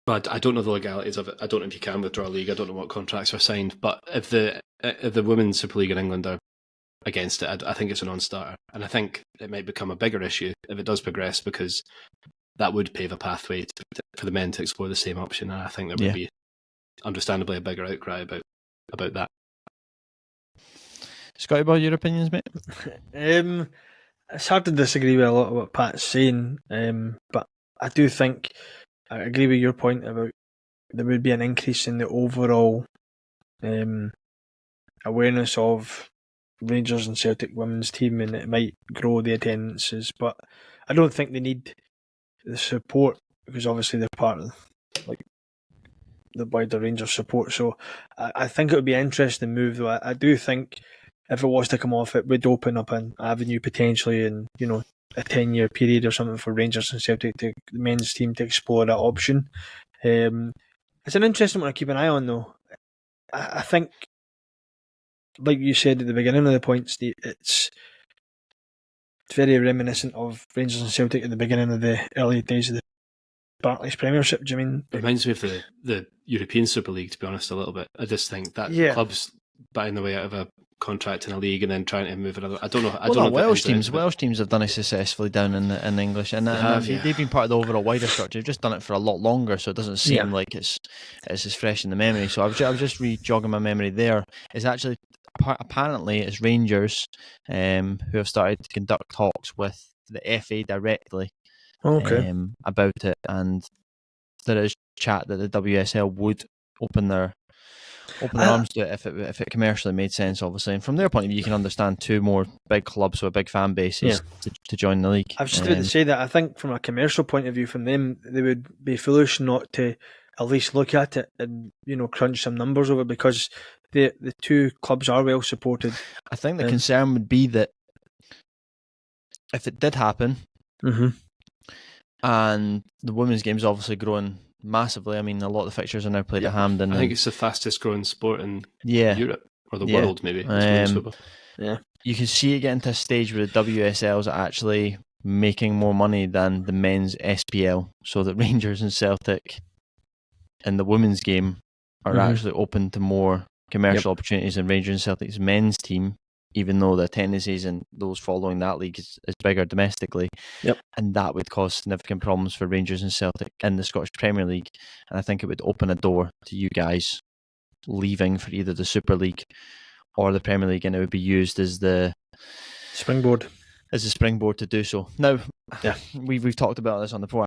But I don't know the legalities of it. I don't know if you can withdraw a league. I don't know what contracts are signed. But if the Women's Super League in England are against it, I think it's a non-starter. And I think it might become a bigger issue if it does progress, because that would pave a pathway for the men to explore the same option. And I think there would be, understandably, a bigger outcry about that. Scotty, about your opinions, mate? It's hard to disagree with a lot of what Pat's saying, but I do think I agree with your point about there would be an increase in the overall awareness of Rangers and Celtic women's team, and it might grow the attendances. But I don't think they need the support, because obviously they're part of the wider Rangers support. So I think it would be an interesting move, though. I do think if it was to come off, it would open up an avenue potentially in, a 10-year period or something for Rangers and Celtic, the men's team, to explore that option. It's an interesting one to keep an eye on, though. I think, like you said at the beginning of the point, Steve, it's very reminiscent of Rangers and Celtic at the beginning of the early days of the Barclays Premiership. Do you mean? It reminds me of the European Super League, to be honest, a little bit. I just think that clubs buying the way out of a contract in a league and then trying to move another. I don't know. Welsh teams have done it successfully down in English, and they've been part of the overall wider structure. They've just done it for a lot longer, so it doesn't seem like it's as fresh in the memory. So I was just jogging my memory there. It's actually apparently it's Rangers who have started to conduct talks with the FA directly about it, and there is chat that the WSL would open their arms to it if it commercially made sense, obviously. And from their point of view, you can understand two more big clubs with big fan bases to join the league. I was just about to say that I think from a commercial point of view, from them, they would be foolish not to at least look at it and crunch some numbers over it, because the two clubs are well supported. I think the concern would be that if it did happen, and the women's game's obviously growing massively. I mean, a lot of the fixtures are now played at Hampden. I think it's the fastest growing sport in Europe, or the world, maybe. You can see it getting to a stage where the WSLs are actually making more money than the men's SPL, so that Rangers and Celtic in the women's game are actually open to more commercial opportunities than Rangers and Celtic's men's team, even though the attendances and those following that league is bigger domestically. And that would cause significant problems for Rangers and Celtic in the Scottish Premier League. And I think it would open a door to you guys leaving for either the Super League or the Premier League, and it would be used as the springboard to do so. Now, we've talked about this on the program.